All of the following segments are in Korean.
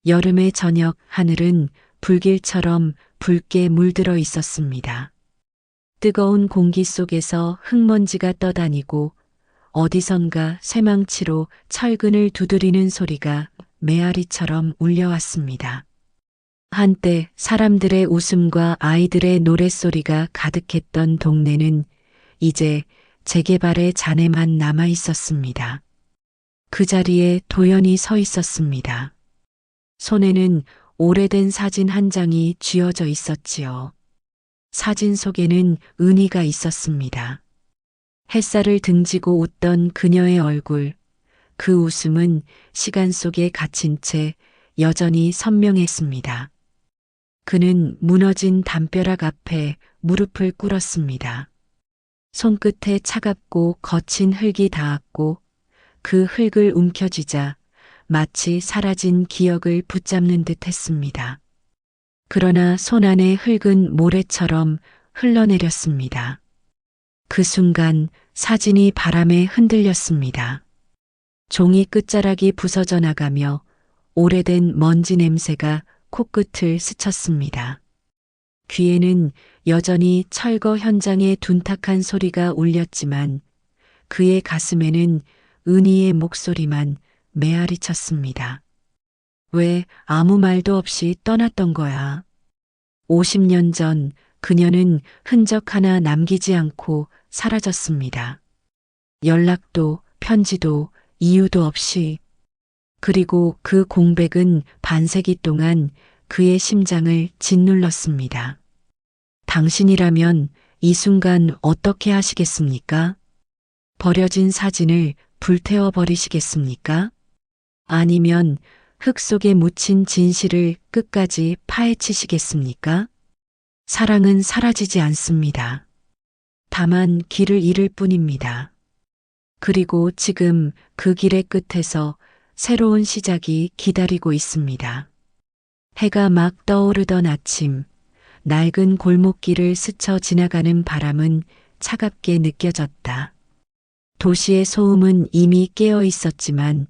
여름의 저녁 하늘은 불길처럼 붉게 물들어 있었습니다. 뜨거운 공기 속에서 흙먼지가 떠다니고 어디선가 쇠망치로 철근을 두드리는 소리가 메아리처럼 울려왔습니다. 한때 사람들의 웃음과 아이들의 노랫소리가 가득했던 동네는 이제 재개발의 잔해만 남아 있었습니다. 그 자리에 도연이 서 있었습니다. 손에는 오래된 사진 한 장이 쥐어져 있었지요. 사진 속에는 은희가 있었습니다. 햇살을 등지고 웃던 그녀의 얼굴, 그 웃음은 시간 속에 갇힌 채 여전히 선명했습니다. 그는 무너진 담벼락 앞에 무릎을 꿇었습니다. 손끝에 차갑고 거친 흙이 닿았고 그 흙을 움켜쥐자 마치 사라진 기억을 붙잡는 듯 했습니다. 그러나 손 안의 흙은 모래처럼 흘러내렸습니다. 그 순간 사진이 바람에 흔들렸습니다. 종이 끝자락이 부서져 나가며 오래된 먼지 냄새가 코끝을 스쳤습니다. 귀에는 여전히 철거 현장의 둔탁한 소리가 울렸지만 그의 가슴에는 은희의 목소리만 메아리 쳤습니다. 왜 아무 말도 없이 떠났던 거야? 50년 전 그녀는 흔적 하나 남기지 않고 사라졌습니다. 연락도 편지도 이유도 없이. 그리고 그 공백은 반세기 동안 그의 심장을 짓눌렀습니다. 당신이라면 이 순간 어떻게 하시겠습니까? 버려진 사진을 불태워 버리시겠습니까? 아니면 흙 속에 묻힌 진실을 끝까지 파헤치시겠습니까? 사랑은 사라지지 않습니다. 다만 길을 잃을 뿐입니다. 그리고 지금 그 길의 끝에서 새로운 시작이 기다리고 있습니다. 해가 막 떠오르던 아침, 낡은 골목길을 스쳐 지나가는 바람은 차갑게 느껴졌다. 도시의 소음은 이미 깨어 있었지만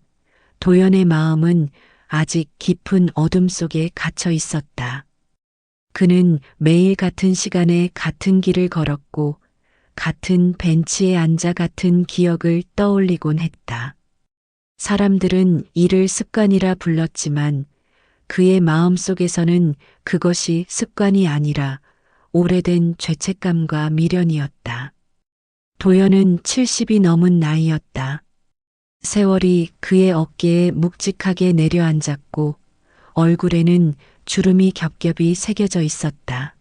도연의 마음은 아직 깊은 어둠 속에 갇혀 있었다. 그는 매일 같은 시간에 같은 길을 걸었고 같은 벤치에 앉아 같은 기억을 떠올리곤 했다. 사람들은 이를 습관이라 불렀지만 그의 마음속에서는 그것이 습관이 아니라 오래된 죄책감과 미련이었다. 도연은 70이 넘은 나이였다. 세월이 그의 어깨에 묵직하게 내려앉았고 얼굴에는 주름이 겹겹이 새겨져 있었다.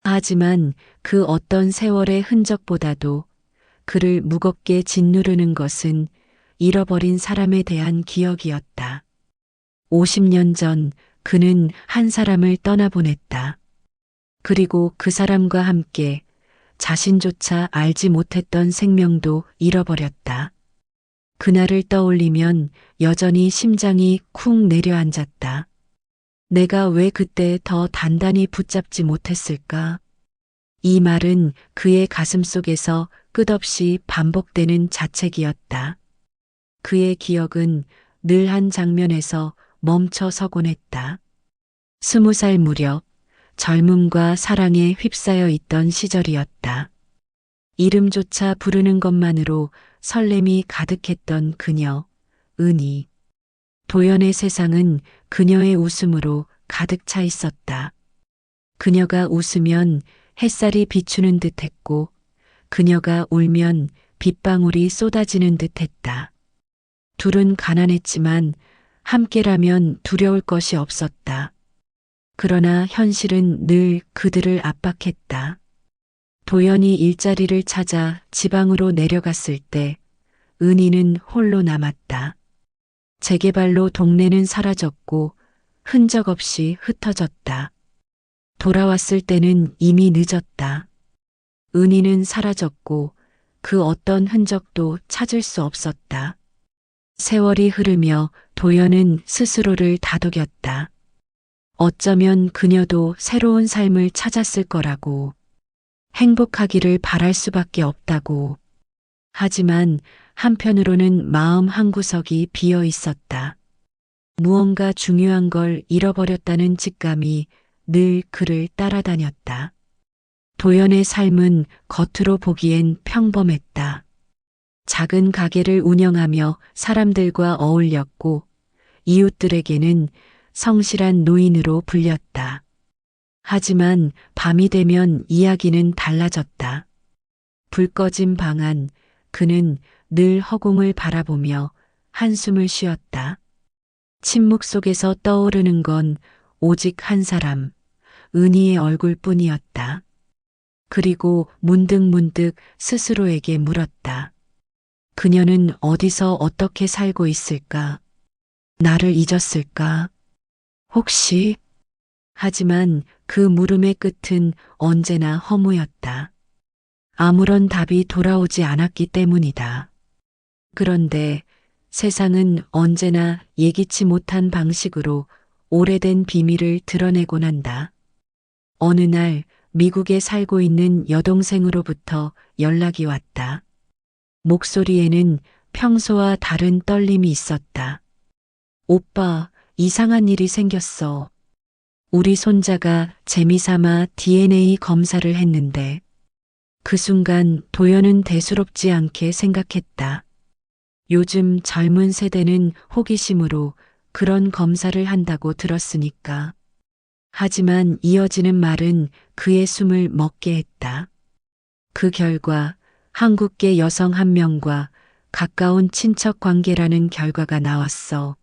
하지만 그 어떤 세월의 흔적보다도 그를 무겁게 짓누르는 것은 잃어버린 사람에 대한 기억이었다. 50년 전 그는 한 사람을 떠나보냈다. 그리고 그 사람과 함께 자신조차 알지 못했던 생명도 잃어버렸다. 그날을 떠올리면 여전히 심장이 쿵 내려앉았다. 내가 왜 그때 더 단단히 붙잡지 못했을까? 이 말은 그의 가슴 속에서 끝없이 반복되는 자책이었다. 그의 기억은 늘 한 장면에서 멈춰 서곤 했다. 20살 무렵 젊음과 사랑에 휩싸여 있던 시절이었다. 이름조차 부르는 것만으로 설렘이 가득했던 그녀, 은희. 도연의 세상은 그녀의 웃음으로 가득 차 있었다. 그녀가 웃으면 햇살이 비추는 듯했고 그녀가 울면 빗방울이 쏟아지는 듯했다. 둘은 가난했지만 함께라면 두려울 것이 없었다. 그러나 현실은 늘 그들을 압박했다. 도연이 일자리를 찾아 지방으로 내려갔을 때 은희는 홀로 남았다. 재개발로 동네는 사라졌고 흔적 없이 흩어졌다. 돌아왔을 때는 이미 늦었다. 은희는 사라졌고 그 어떤 흔적도 찾을 수 없었다. 세월이 흐르며 도연은 스스로를 다독였다. 어쩌면 그녀도 새로운 삶을 찾았을 거라고. 행복하기를 바랄 수밖에 없다고. 하지만 한편으로는 마음 한구석이 비어 있었다. 무언가 중요한 걸 잃어버렸다는 직감이 늘 그를 따라다녔다. 도연의 삶은 겉으로 보기엔 평범했다. 작은 가게를 운영하며 사람들과 어울렸고 이웃들에게는 성실한 노인으로 불렸다. 하지만 밤이 되면 이야기는 달라졌다. 불 꺼진 방 안 그는 늘 허공을 바라보며 한숨을 쉬었다. 침묵 속에서 떠오르는 건 오직 한 사람, 은희의 얼굴뿐이었다. 그리고 문득문득 스스로에게 물었다. 그녀는 어디서 어떻게 살고 있을까? 나를 잊었을까? 혹시? 하지만 그 물음의 끝은 언제나 허무였다. 아무런 답이 돌아오지 않았기 때문이다. 그런데 세상은 언제나 예기치 못한 방식으로 오래된 비밀을 드러내곤 한다. 어느 날 미국에 살고 있는 여동생으로부터 연락이 왔다. 목소리에는 평소와 다른 떨림이 있었다. 오빠, 이상한 일이 생겼어. 우리 손자가 재미삼아 DNA 검사를 했는데 그 순간 도연은 대수롭지 않게 생각했다. 요즘 젊은 세대는 호기심으로 그런 검사를 한다고 들었으니까. 하지만 이어지는 말은 그의 숨을 먹게 했다. 그 결과 한국계 여성 한 명과 가까운 친척 관계라는 결과가 나왔어.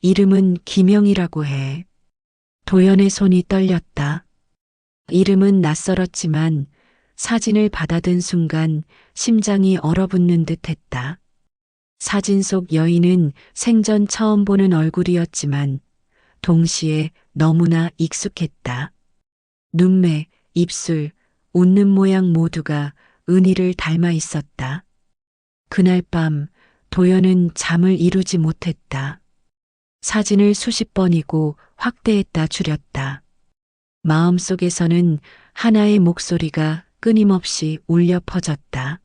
이름은 김영이라고 해. 도연의 손이 떨렸다. 이름은 낯설었지만 사진을 받아든 순간 심장이 얼어붙는 듯 했다. 사진 속 여인은 생전 처음 보는 얼굴이었지만 동시에 너무나 익숙했다. 눈매, 입술, 웃는 모양 모두가 은희를 닮아 있었다. 그날 밤 도연은 잠을 이루지 못했다. 사진을 수십 번이고 확대했다 줄였다. 마음속에서는 하나의 목소리가 끊임없이 울려 퍼졌다.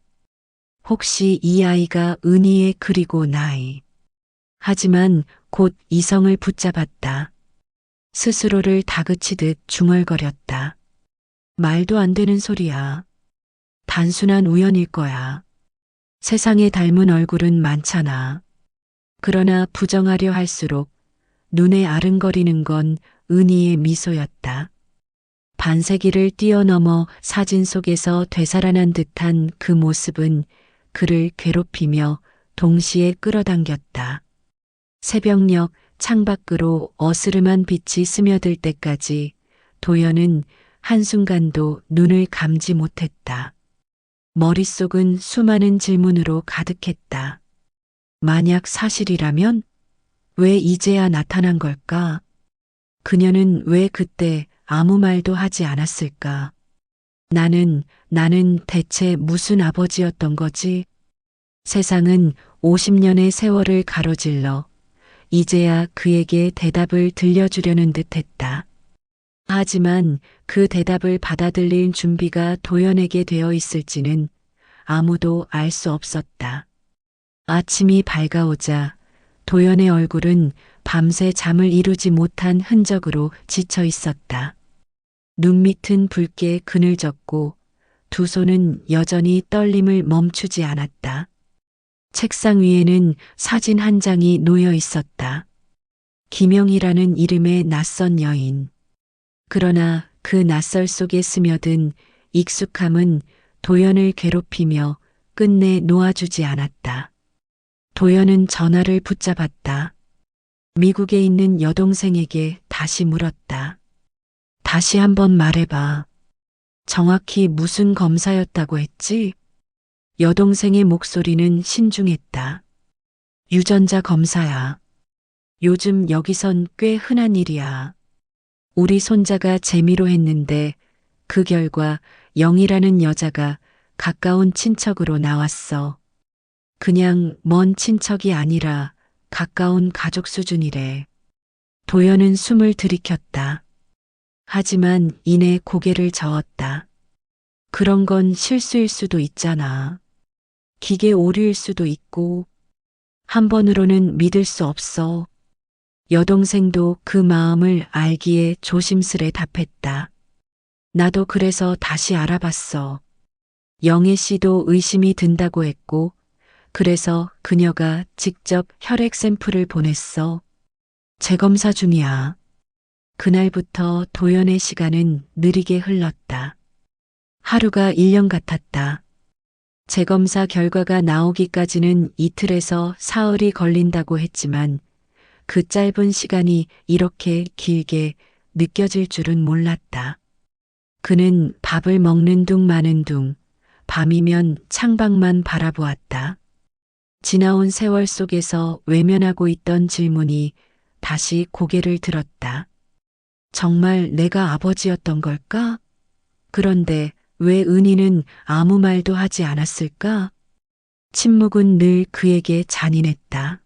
혹시 이 아이가 은희의 그리고 나이. 하지만 곧 이성을 붙잡았다. 스스로를 다그치듯 중얼거렸다. 말도 안 되는 소리야. 단순한 우연일 거야. 세상에 닮은 얼굴은 많잖아. 그러나 부정하려 할수록 눈에 아른거리는 건 은희의 미소였다. 반세기를 뛰어넘어 사진 속에서 되살아난 듯한 그 모습은 그를 괴롭히며 동시에 끌어당겼다. 새벽녘 창밖으로 어스름한 빛이 스며들 때까지 도연은 한순간도 눈을 감지 못했다. 머릿속은 수많은 질문으로 가득했다. 만약 사실이라면 왜 이제야 나타난 걸까? 그녀는 왜 그때 아무 말도 하지 않았을까? 나는 대체 무슨 아버지였던 거지? 세상은 50년의 세월을 가로질러 이제야 그에게 대답을 들려주려는 듯 했다. 하지만 그 대답을 받아들일 준비가 도연에게 되어 있을지는 아무도 알 수 없었다. 아침이 밝아오자 도연의 얼굴은 밤새 잠을 이루지 못한 흔적으로 지쳐 있었다. 눈 밑은 붉게 그늘졌고 두 손은 여전히 떨림을 멈추지 않았다. 책상 위에는 사진 한 장이 놓여 있었다. 김영이라는 이름의 낯선 여인. 그러나 그 낯설 속에 스며든 익숙함은 도연을 괴롭히며 끝내 놓아주지 않았다. 도연은 전화를 붙잡았다. 미국에 있는 여동생에게 다시 물었다. 다시 한번 말해봐. 정확히 무슨 검사였다고 했지? 여동생의 목소리는 신중했다. 유전자 검사야. 요즘 여기선 꽤 흔한 일이야. 우리 손자가 재미로 했는데 그 결과 영이라는 여자가 가까운 친척으로 나왔어. 그냥 먼 친척이 아니라 가까운 가족 수준이래. 도연은 숨을 들이켰다. 하지만 이내 고개를 저었다. 그런 건 실수일 수도 있잖아. 기계 오류일 수도 있고 한 번으로는 믿을 수 없어. 여동생도 그 마음을 알기에 조심스레 답했다. 나도 그래서 다시 알아봤어. 영애 씨도 의심이 든다고 했고, 그래서 그녀가 직접 혈액 샘플을 보냈어. 재검사 중이야. 그날부터 도연의 시간은 느리게 흘렀다. 하루가 1년 같았다. 재검사 결과가 나오기까지는 이틀에서 사흘이 걸린다고 했지만 그 짧은 시간이 이렇게 길게 느껴질 줄은 몰랐다. 그는 밥을 먹는 둥 마는 둥 밤이면 창밖만 바라보았다. 지나온 세월 속에서 외면하고 있던 질문이 다시 고개를 들었다. 정말 내가 아버지였던 걸까? 그런데 왜 은희는 아무 말도 하지 않았을까? 침묵은 늘 그에게 잔인했다.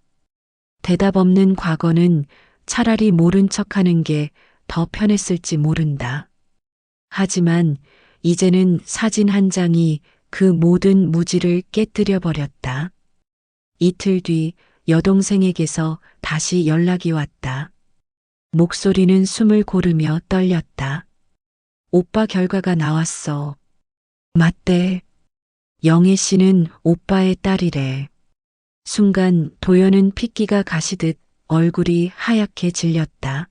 대답 없는 과거는 차라리 모른 척하는 게 더 편했을지 모른다. 하지만 이제는 사진 한 장이 그 모든 무지를 깨뜨려 버렸다. 이틀 뒤 여동생에게서 다시 연락이 왔다. 목소리는 숨을 고르며 떨렸다. 오빠 결과가 나왔어. 맞대. 영애 씨는 오빠의 딸이래. 순간 도연은 핏기가 가시듯 얼굴이 하얗게 질렸다.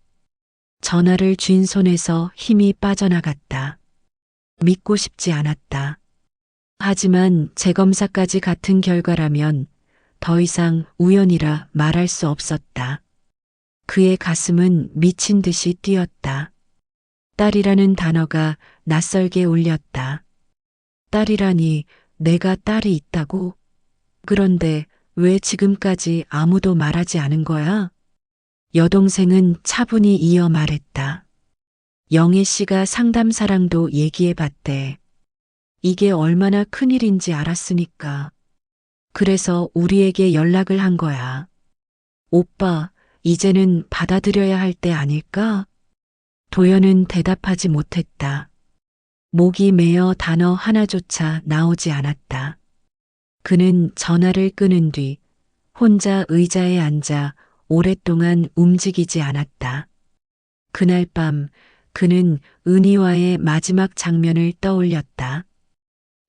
전화를 쥔 손에서 힘이 빠져나갔다. 믿고 싶지 않았다. 하지만 재검사까지 같은 결과라면 더 이상 우연이라 말할 수 없었다. 그의 가슴은 미친 듯이 뛰었다. 딸이라는 단어가 낯설게 울렸다. 딸이라니 내가 딸이 있다고? 그런데 왜 지금까지 아무도 말하지 않은 거야? 여동생은 차분히 이어 말했다. 영애 씨가 상담사랑도 얘기해 봤대. 이게 얼마나 큰일인지 알았으니까. 그래서 우리에게 연락을 한 거야. 오빠, 이제는 받아들여야 할 때 아닐까? 도연은 대답하지 못했다. 목이 메어 단어 하나조차 나오지 않았다. 그는 전화를 끊은 뒤 혼자 의자에 앉아 오랫동안 움직이지 않았다. 그날 밤 그는 은희와의 마지막 장면을 떠올렸다.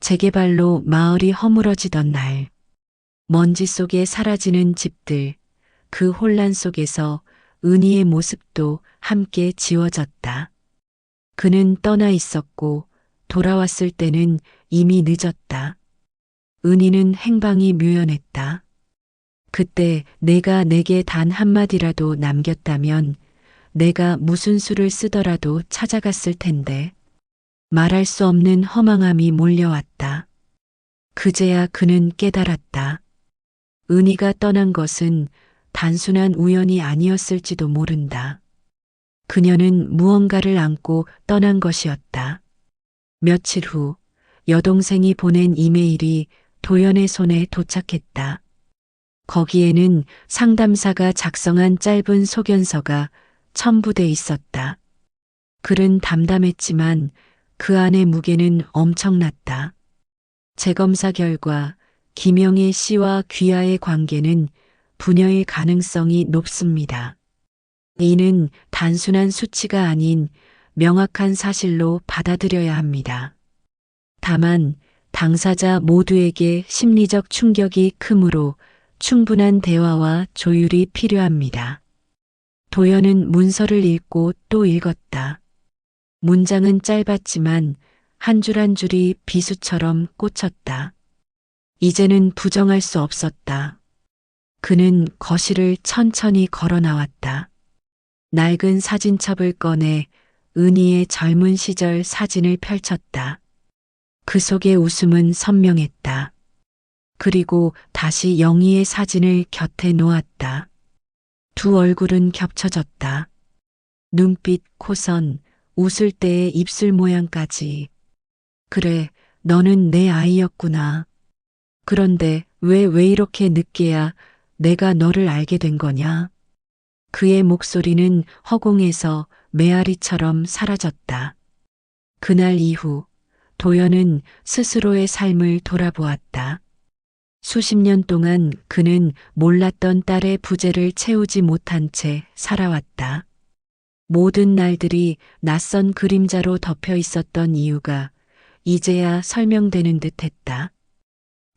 재개발로 마을이 허물어지던 날, 먼지 속에 사라지는 집들, 그 혼란 속에서 은희의 모습도 함께 지워졌다. 그는 떠나 있었고 돌아왔을 때는 이미 늦었다. 은희는 행방이 묘연했다. 그때 내가 내게 단 한마디라도 남겼다면 내가 무슨 수를 쓰더라도 찾아갔을 텐데. 말할 수 없는 허망함이 몰려왔다. 그제야 그는 깨달았다. 은희가 떠난 것은 단순한 우연이 아니었을지도 모른다. 그녀는 무언가를 안고 떠난 것이었다. 며칠 후 여동생이 보낸 이메일이 도연의 손에 도착했다. 거기에는 상담사가 작성한 짧은 소견서가 첨부돼 있었다. 글은 담담했지만 그 안의 무게는 엄청났다. 재검사 결과 김영애 씨와 귀하의 관계는 부녀일 가능성이 높습니다. 이는 단순한 수치가 아닌 명확한 사실로 받아들여야 합니다. 다만 당사자 모두에게 심리적 충격이 크므로 충분한 대화와 조율이 필요합니다. 도연은 문서를 읽고 또 읽었다. 문장은 짧았지만 한 줄 한 줄이 비수처럼 꽂혔다. 이제는 부정할 수 없었다. 그는 거실을 천천히 걸어 나왔다. 낡은 사진첩을 꺼내 은희의 젊은 시절 사진을 펼쳤다. 그 속의 웃음은 선명했다. 그리고 다시 영희의 사진을 곁에 놓았다. 두 얼굴은 겹쳐졌다. 눈빛, 코선, 웃을 때의 입술 모양까지. 그래, 너는 내 아이였구나. 그런데 왜 이렇게 늦게야 내가 너를 알게 된 거냐? 그의 목소리는 허공에서 메아리처럼 사라졌다. 그날 이후 도연은 스스로의 삶을 돌아보았다. 수십 년 동안 그는 몰랐던 딸의 부재를 채우지 못한 채 살아왔다. 모든 날들이 낯선 그림자로 덮여 있었던 이유가 이제야 설명되는 듯 했다.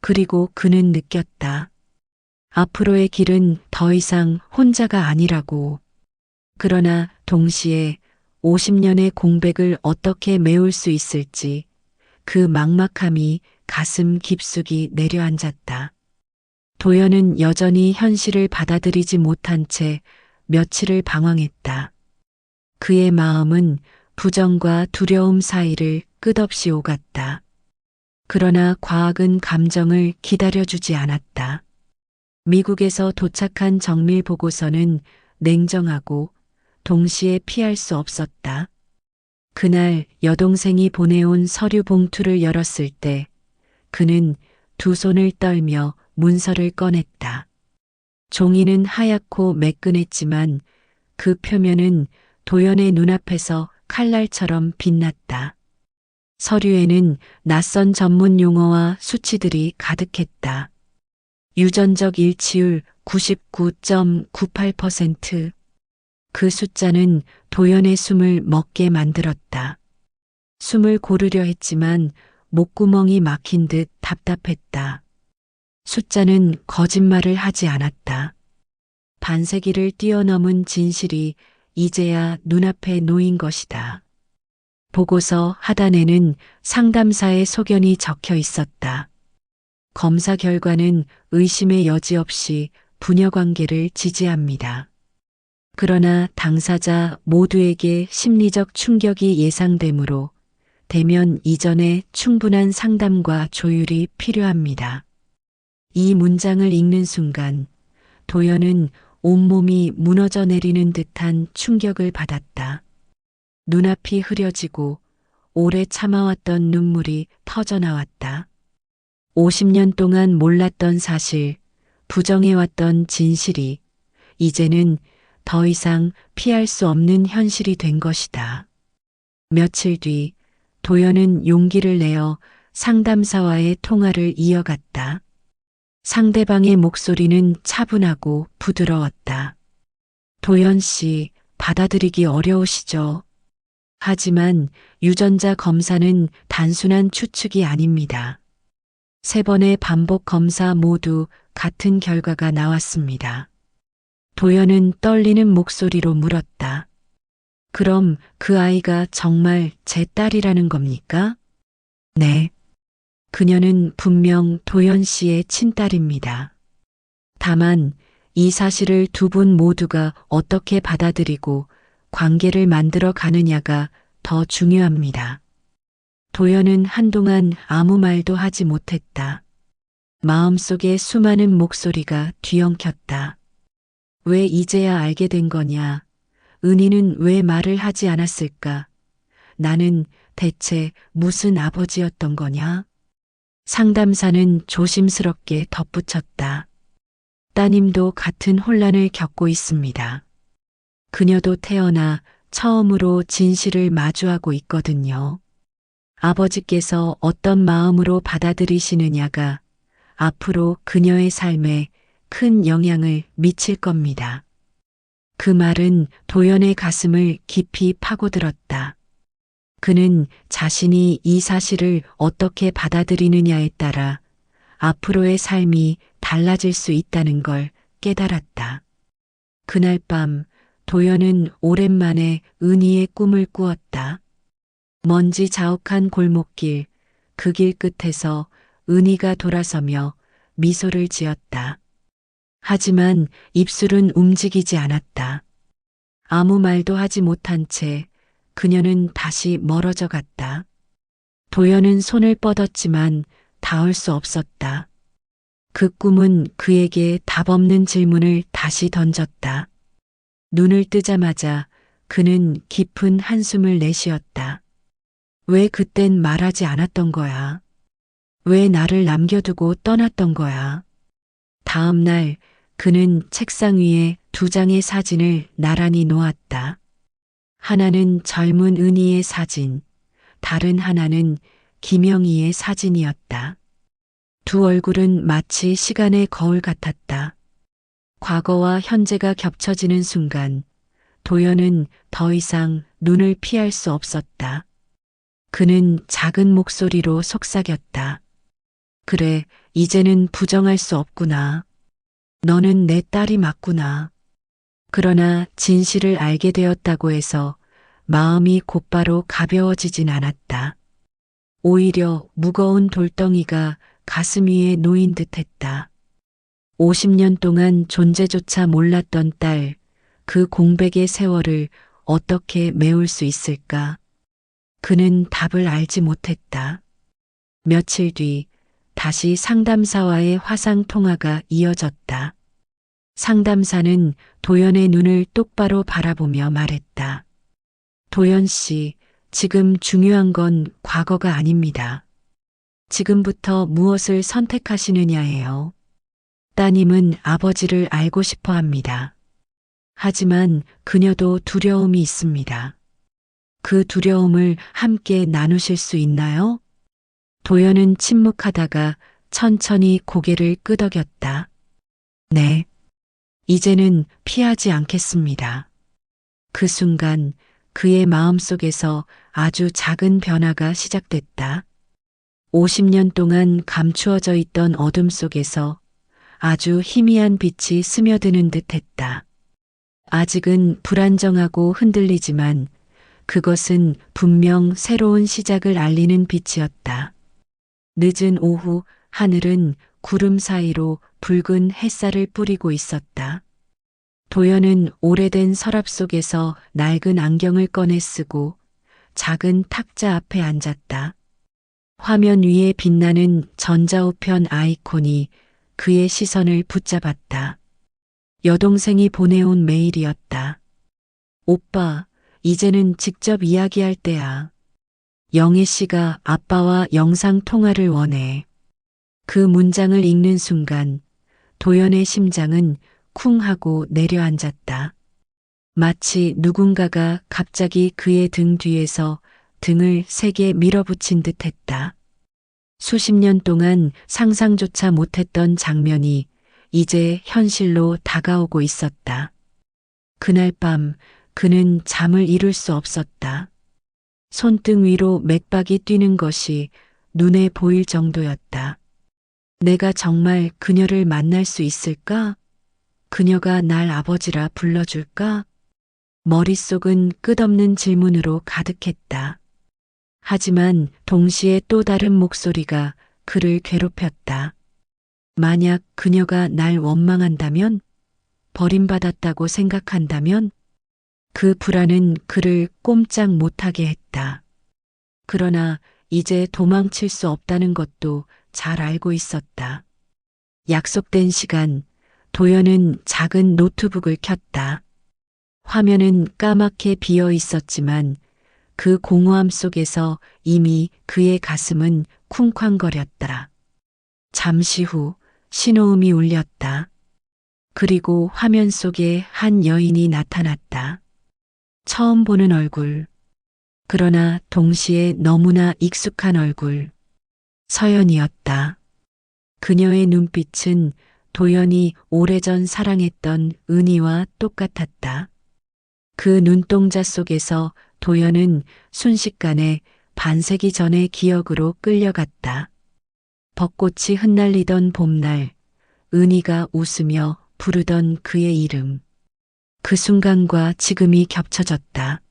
그리고 그는 느꼈다. 앞으로의 길은 더 이상 혼자가 아니라고. 그러나 동시에 50년의 공백을 어떻게 메울 수 있을지 그 막막함이 가슴 깊숙이 내려앉았다. 도연은 여전히 현실을 받아들이지 못한 채 며칠을 방황했다. 그의 마음은 부정과 두려움 사이를 끝없이 오갔다. 그러나 과학은 감정을 기다려주지 않았다. 미국에서 도착한 정밀 보고서는 냉정하고 동시에 피할 수 없었다. 그날 여동생이 보내온 서류 봉투를 열었을 때 그는 두 손을 떨며 문서를 꺼냈다. 종이는 하얗고 매끈했지만 그 표면은 도연의 눈앞에서 칼날처럼 빛났다. 서류에는 낯선 전문 용어와 수치들이 가득했다. 유전적 일치율 99.98%. 그 숫자는 도연의 숨을 멎게 만들었다. 숨을 고르려 했지만 목구멍이 막힌 듯 답답했다. 숫자는 거짓말을 하지 않았다. 반세기를 뛰어넘은 진실이 이제야 눈앞에 놓인 것이다. 보고서 하단에는 상담사의 소견이 적혀 있었다. 검사 결과는 의심의 여지 없이 부녀 관계를 지지합니다. 그러나 당사자 모두에게 심리적 충격이 예상되므로 대면 이전에 충분한 상담과 조율이 필요합니다. 이 문장을 읽는 순간 도연은 온몸이 무너져 내리는 듯한 충격을 받았다. 눈앞이 흐려지고 오래 참아왔던 눈물이 터져나왔다. 50년 동안 몰랐던 사실, 부정해왔던 진실이 이제는 더 이상 피할 수 없는 현실이 된 것이다. 며칠 뒤 도연은 용기를 내어 상담사와의 통화를 이어갔다. 상대방의 목소리는 차분하고 부드러웠다. 도연 씨, 받아들이기 어려우시죠? 하지만 유전자 검사는 단순한 추측이 아닙니다. 3번의 반복 검사 모두 같은 결과가 나왔습니다. 도연은 떨리는 목소리로 물었다. 그럼 그 아이가 정말 제 딸이라는 겁니까? 네. 그녀는 분명 도연 씨의 친딸입니다. 다만 이 사실을 두 분 모두가 어떻게 받아들이고 관계를 만들어 가느냐가 더 중요합니다. 도연은 한동안 아무 말도 하지 못했다. 마음속에 수많은 목소리가 뒤엉켰다. 왜 이제야 알게 된 거냐? 은희는 왜 말을 하지 않았을까? 나는 대체 무슨 아버지였던 거냐? 상담사는 조심스럽게 덧붙였다. 따님도 같은 혼란을 겪고 있습니다. 그녀도 태어나 처음으로 진실을 마주하고 있거든요. 아버지께서 어떤 마음으로 받아들이시느냐가 앞으로 그녀의 삶에 큰 영향을 미칠 겁니다. 그 말은 도연의 가슴을 깊이 파고들었다. 그는 자신이 이 사실을 어떻게 받아들이느냐에 따라 앞으로의 삶이 달라질 수 있다는 걸 깨달았다. 그날 밤 도연은 오랜만에 은희의 꿈을 꾸었다. 먼지 자욱한 골목길, 그 길 끝에서 은희가 돌아서며 미소를 지었다. 하지만 입술은 움직이지 않았다. 아무 말도 하지 못한 채 그녀는 다시 멀어져 갔다. 도연은 손을 뻗었지만 닿을 수 없었다. 그 꿈은 그에게 답 없는 질문을 다시 던졌다. 눈을 뜨자마자 그는 깊은 한숨을 내쉬었다. 왜 그땐 말하지 않았던 거야? 왜 나를 남겨두고 떠났던 거야? 다음 날 그는 책상 위에 2장의 사진을 나란히 놓았다. 하나는 젊은 은희의 사진, 다른 하나는 김영희의 사진이었다. 두 얼굴은 마치 시간의 거울 같았다. 과거와 현재가 겹쳐지는 순간 도연은 더 이상 눈을 피할 수 없었다. 그는 작은 목소리로 속삭였다. 그래, 이제는 부정할 수 없구나. 너는 내 딸이 맞구나. 그러나 진실을 알게 되었다고 해서 마음이 곧바로 가벼워지진 않았다. 오히려 무거운 돌덩이가 가슴 위에 놓인 듯 했다. 50년 동안 존재조차 몰랐던 딸, 그 공백의 세월을 어떻게 메울 수 있을까? 그는 답을 알지 못했다. 며칠 뒤 다시 상담사와의 화상 통화가 이어졌다. 상담사는 도연의 눈을 똑바로 바라보며 말했다. 도연 씨, 지금 중요한 건 과거가 아닙니다. 지금부터 무엇을 선택하시느냐예요. 따님은 아버지를 알고 싶어 합니다. 하지만 그녀도 두려움이 있습니다. 그 두려움을 함께 나누실 수 있나요? 도연은 침묵하다가 천천히 고개를 끄덕였다. 네. 이제는 피하지 않겠습니다. 그 순간 그의 마음속에서 아주 작은 변화가 시작됐다. 50년 동안 감추어져 있던 어둠 속에서 아주 희미한 빛이 스며드는 듯 했다. 아직은 불안정하고 흔들리지만 그것은 분명 새로운 시작을 알리는 빛이었다. 늦은 오후 하늘은 구름 사이로 붉은 햇살을 뿌리고 있었다. 도연은 오래된 서랍 속에서 낡은 안경을 꺼내 쓰고 작은 탁자 앞에 앉았다. 화면 위에 빛나는 전자우편 아이콘이 그의 시선을 붙잡았다. 여동생이 보내온 메일이었다. 오빠, 이제는 직접 이야기할 때야. 영애 씨가 아빠와 영상 통화를 원해. 그 문장을 읽는 순간 도연의 심장은 쿵 하고 내려앉았다. 마치 누군가가 갑자기 그의 등 뒤에서 등을 세게 밀어붙인 듯 했다. 수십 년 동안 상상조차 못했던 장면이 이제 현실로 다가오고 있었다. 그날 밤 그는 잠을 이룰 수 없었다. 손등 위로 맥박이 뛰는 것이 눈에 보일 정도였다. 내가 정말 그녀를 만날 수 있을까? 그녀가 날 아버지라 불러줄까? 머릿속은 끝없는 질문으로 가득했다. 하지만 동시에 또 다른 목소리가 그를 괴롭혔다. 만약 그녀가 날 원망한다면? 버림받았다고 생각한다면? 그 불안은 그를 꼼짝 못하게 했다. 그러나 이제 도망칠 수 없다는 것도 잘 알고 있었다. 약속된 시간, 도연은 작은 노트북을 켰다. 화면은 까맣게 비어 있었지만 그 공허함 속에서 이미 그의 가슴은 쿵쾅거렸다. 잠시 후 신호음이 울렸다. 그리고 화면 속에 한 여인이 나타났다. 처음 보는 얼굴. 그러나 동시에 너무나 익숙한 얼굴. 서연이었다. 그녀의 눈빛은 도연이 오래전 사랑했던 은희와 똑같았다. 그 눈동자 속에서 도연은 순식간에 반세기 전의 기억으로 끌려갔다. 벚꽃이 흩날리던 봄날, 은희가 웃으며 부르던 그의 이름. 그 순간과 지금이 겹쳐졌다.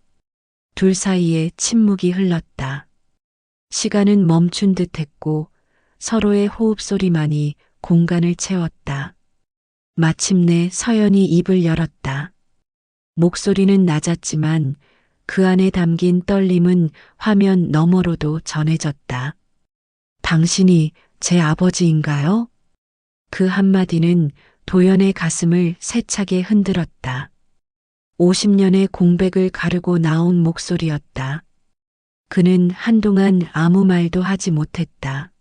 둘 사이에 침묵이 흘렀다. 시간은 멈춘 듯 했고 서로의 호흡 소리만이 공간을 채웠다. 마침내 서연이 입을 열었다. 목소리는 낮았지만 그 안에 담긴 떨림은 화면 너머로도 전해졌다. 당신이 제 아버지인가요? 그 한마디는 도연의 가슴을 세차게 흔들었다. 50년의 공백을 가르고 나온 목소리였다. 그는 한동안 아무 말도 하지 못했다.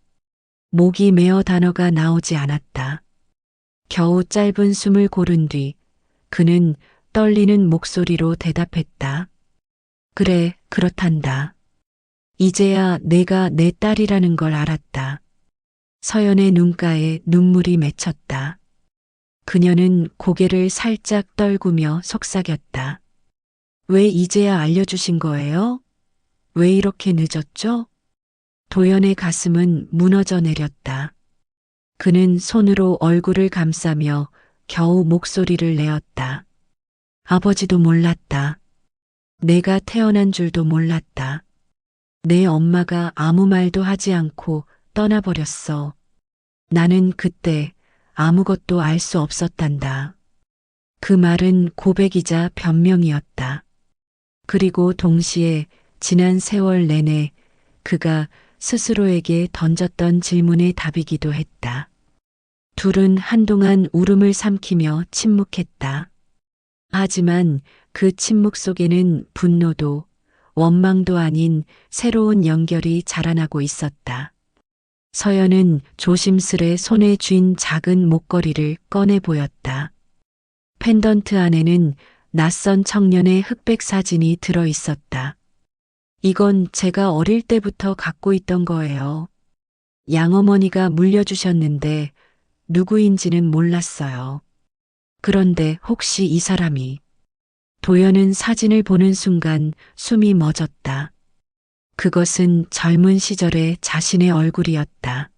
목이 메어 단어가 나오지 않았다. 겨우 짧은 숨을 고른 뒤 그는 떨리는 목소리로 대답했다. 그래, 그렇단다. 이제야 내가 내 딸이라는 걸 알았다. 서연의 눈가에 눈물이 맺혔다. 그녀는 고개를 살짝 떨구며 속삭였다. 왜 이제야 알려주신 거예요? 왜 이렇게 늦었죠? 도연의 가슴은 무너져 내렸다. 그는 손으로 얼굴을 감싸며 겨우 목소리를 내었다. 아버지도 몰랐다. 내가 태어난 줄도 몰랐다. 내 엄마가 아무 말도 하지 않고 떠나버렸어. 나는 그때 아무것도 알 수 없었단다. 그 말은 고백이자 변명이었다. 그리고 동시에 지난 세월 내내 그가 스스로에게 던졌던 질문의 답이기도 했다. 둘은 한동안 울음을 삼키며 침묵했다. 하지만 그 침묵 속에는 분노도 원망도 아닌 새로운 연결이 자라나고 있었다. 서연은 조심스레 손에 쥔 작은 목걸이를 꺼내 보였다. 펜던트 안에는 낯선 청년의 흑백 사진이 들어 있었다. 이건 제가 어릴 때부터 갖고 있던 거예요. 양어머니가 물려주셨는데 누구인지는 몰랐어요. 그런데 혹시 이 사람이 도연은 사진을 보는 순간 숨이 멎었다. 그것은 젊은 시절의 자신의 얼굴이었다.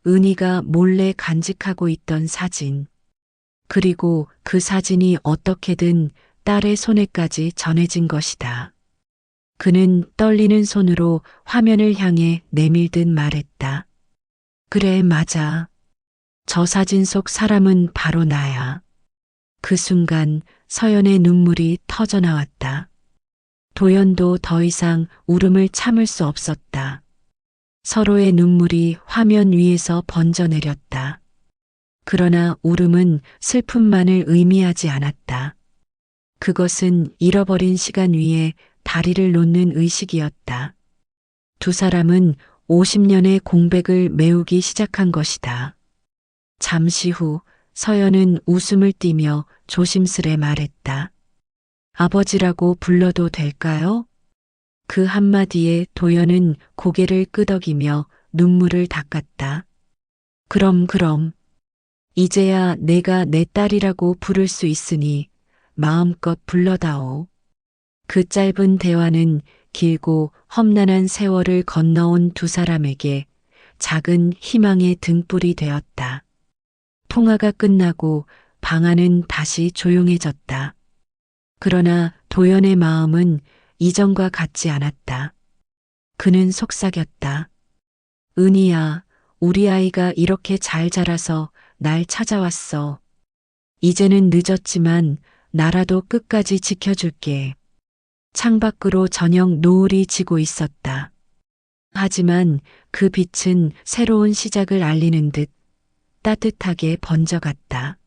은희가 몰래 간직하고 있던 사진. 그리고 그 사진이 어떻게든 딸의 손에까지 전해진 것이다. 그는 떨리는 손으로 화면을 향해 내밀듯 말했다. 그래, 맞아. 저 사진 속 사람은 바로 나야. 그 순간 서연의 눈물이 터져 나왔다. 도연도 더 이상 울음을 참을 수 없었다. 서로의 눈물이 화면 위에서 번져 내렸다. 그러나 울음은 슬픔만을 의미하지 않았다. 그것은 잃어버린 시간 위에 다리를 놓는 의식이었다. 두 사람은 50년의 공백을 메우기 시작한 것이다. 잠시 후 서연은 웃음을 띠며 조심스레 말했다. 아버지라고 불러도 될까요? 그 한마디에 도연은 고개를 끄덕이며 눈물을 닦았다. 그럼. 이제야 내가 내 딸이라고 부를 수 있으니 마음껏 불러다오. 그 짧은 대화는 길고 험난한 세월을 건너온 두 사람에게 작은 희망의 등불이 되었다. 통화가 끝나고 방 안은 다시 조용해졌다. 그러나 도연의 마음은 이전과 같지 않았다. 그는 속삭였다. 은희야, 우리 아이가 이렇게 잘 자라서 날 찾아왔어. 이제는 늦었지만 나라도 끝까지 지켜줄게. 창밖으로 저녁 노을이 지고 있었다. 하지만 그 빛은 새로운 시작을 알리는 듯 따뜻하게 번져갔다.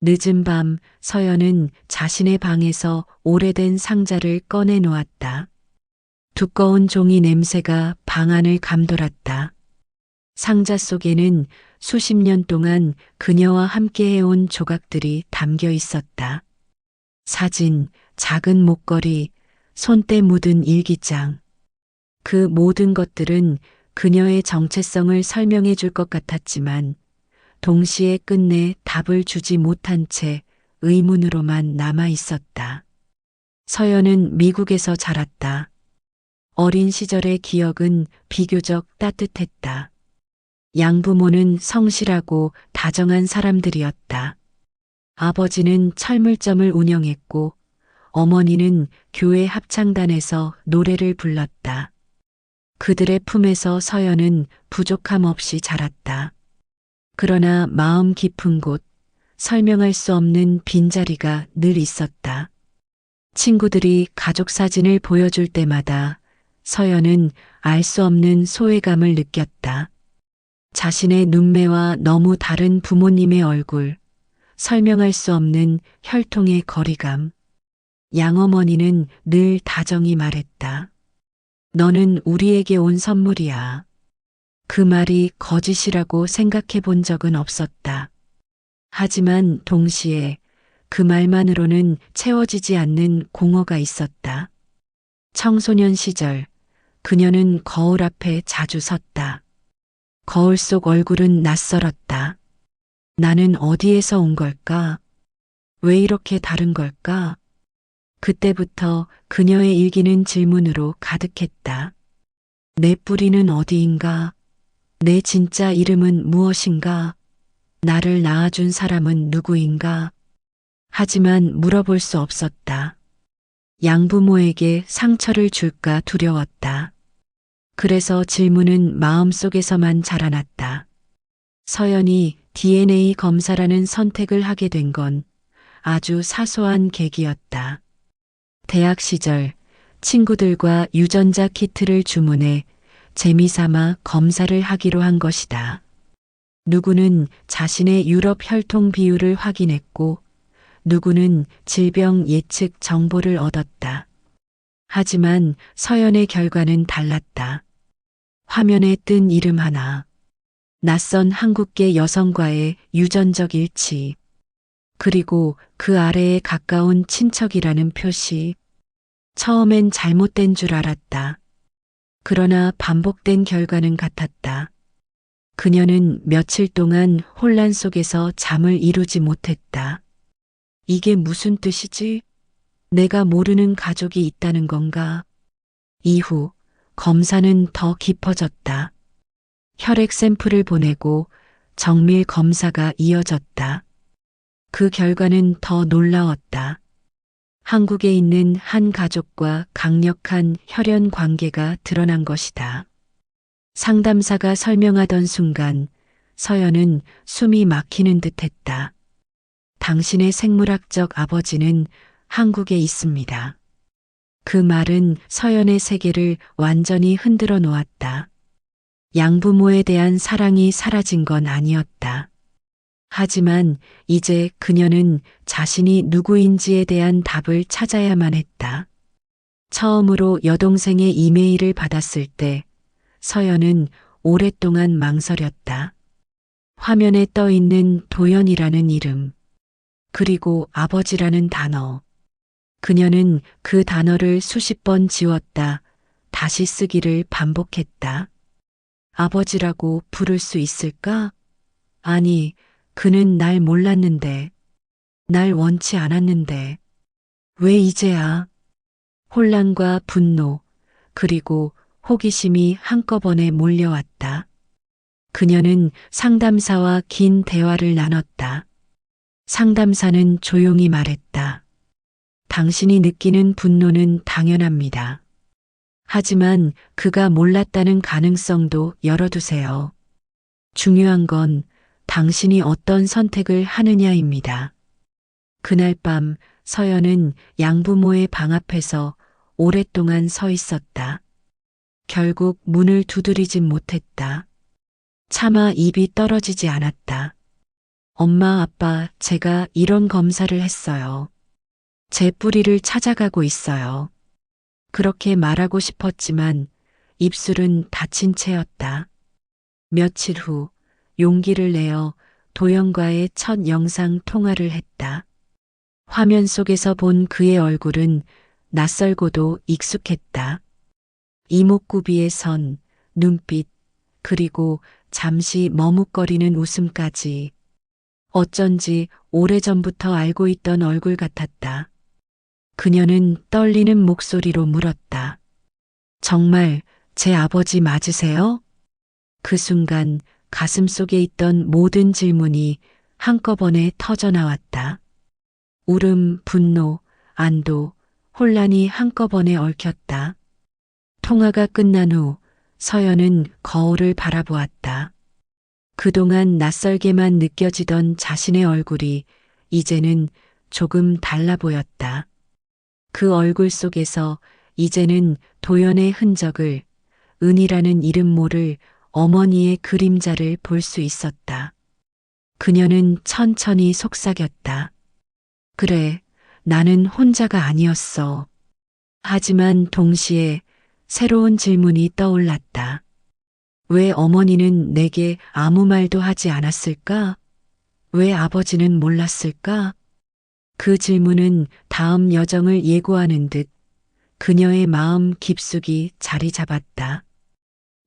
늦은 밤 서연은 자신의 방에서 오래된 상자를 꺼내 놓았다. 두꺼운 종이 냄새가 방 안을 감돌았다. 상자 속에는 수십 년 동안 그녀와 함께 해온 조각들이 담겨 있었다. 사진, 작은 목걸이, 손때 묻은 일기장. 그 모든 것들은 그녀의 정체성을 설명해 줄 것 같았지만 동시에 끝내 답을 주지 못한 채 의문으로만 남아 있었다. 서연은 미국에서 자랐다. 어린 시절의 기억은 비교적 따뜻했다. 양부모는 성실하고 다정한 사람들이었다. 아버지는 철물점을 운영했고 어머니는 교회 합창단에서 노래를 불렀다. 그들의 품에서 서연은 부족함 없이 자랐다. 그러나 마음 깊은 곳, 설명할 수 없는 빈자리가 늘 있었다. 친구들이 가족 사진을 보여줄 때마다 서연은 알 수 없는 소외감을 느꼈다. 자신의 눈매와 너무 다른 부모님의 얼굴, 설명할 수 없는 혈통의 거리감. 양어머니는 늘 다정히 말했다. 너는 우리에게 온 선물이야. 그 말이 거짓이라고 생각해 본 적은 없었다. 하지만 동시에 그 말만으로는 채워지지 않는 공허가 있었다. 청소년 시절 그녀는 거울 앞에 자주 섰다. 거울 속 얼굴은 낯설었다. 나는 어디에서 온 걸까? 왜 이렇게 다른 걸까? 그때부터 그녀의 일기는 질문으로 가득했다. 내 뿌리는 어디인가? 내 진짜 이름은 무엇인가? 나를 낳아준 사람은 누구인가? 하지만 물어볼 수 없었다. 양부모에게 상처를 줄까 두려웠다. 그래서 질문은 마음속에서만 자라났다. 서연이 DNA 검사라는 선택을 하게 된 건 아주 사소한 계기였다. 대학 시절 친구들과 유전자 키트를 주문해 재미삼아 검사를 하기로 한 것이다. 누구는 자신의 유럽 혈통 비율을 확인했고, 누구는 질병 예측 정보를 얻었다. 하지만 서연의 결과는 달랐다. 화면에 뜬 이름 하나. 낯선 한국계 여성과의 유전적 일치. 그리고 그 아래에 가까운 친척이라는 표시. 처음엔 잘못된 줄 알았다. 그러나 반복된 결과는 같았다. 그녀는 며칠 동안 혼란 속에서 잠을 이루지 못했다. 이게 무슨 뜻이지? 내가 모르는 가족이 있다는 건가? 이후 검사는 더 깊어졌다. 혈액 샘플을 보내고 정밀 검사가 이어졌다. 그 결과는 더 놀라웠다. 한국에 있는 한 가족과 강력한 혈연 관계가 드러난 것이다. 상담사가 설명하던 순간 서연은 숨이 막히는 듯 했다. 당신의 생물학적 아버지는 한국에 있습니다. 그 말은 서연의 세계를 완전히 흔들어 놓았다. 양부모에 대한 사랑이 사라진 건 아니었다. 하지만 이제 그녀는 자신이 누구인지에 대한 답을 찾아야만 했다. 처음으로 여동생의 이메일을 받았을 때 서연은 오랫동안 망설였다. 화면에 떠 있는 도연이라는 이름, 그리고 아버지라는 단어. 그녀는 그 단어를 수십 번 지웠다. 다시 쓰기를 반복했다. 아버지라고 부를 수 있을까? 아니, 그는 날 몰랐는데, 날 원치 않았는데, 왜 이제야? 혼란과 분노, 그리고 호기심이 한꺼번에 몰려왔다. 그녀는 상담사와 긴 대화를 나눴다. 상담사는 조용히 말했다. 당신이 느끼는 분노는 당연합니다. 하지만 그가 몰랐다는 가능성도 열어두세요. 중요한 건 당신이 어떤 선택을 하느냐입니다. 그날 밤 서연은 양부모의 방 앞에서 오랫동안 서 있었다. 결국 문을 두드리진 못했다. 차마 입이 떨어지지 않았다. 엄마, 아빠, 제가 이런 검사를 했어요. 제 뿌리를 찾아가고 있어요. 그렇게 말하고 싶었지만 입술은 닫힌 채였다. 며칠 후 용기를 내어 도연과의 첫 영상 통화를 했다. 화면 속에서 본 그의 얼굴은 낯설고도 익숙했다. 이목구비의 선, 눈빛, 그리고 잠시 머뭇거리는 웃음까지. 어쩐지 오래전부터 알고 있던 얼굴 같았다. 그녀는 떨리는 목소리로 물었다. 정말 제 아버지 맞으세요? 그 순간 가슴 속에 있던 모든 질문이 한꺼번에 터져나왔다. 울음, 분노, 안도, 혼란이 한꺼번에 얽혔다. 통화가 끝난 후 서연은 거울을 바라보았다. 그동안 낯설게만 느껴지던 자신의 얼굴이 이제는 조금 달라 보였다. 그 얼굴 속에서 이제는 도연의 흔적을, 은이라는 이름 모를 어머니의 그림자를 볼 수 있었다. 그녀는 천천히 속삭였다. 그래, 나는 혼자가 아니었어. 하지만 동시에 새로운 질문이 떠올랐다. 왜 어머니는 내게 아무 말도 하지 않았을까? 왜 아버지는 몰랐을까? 그 질문은 다음 여정을 예고하는 듯 그녀의 마음 깊숙이 자리 잡았다.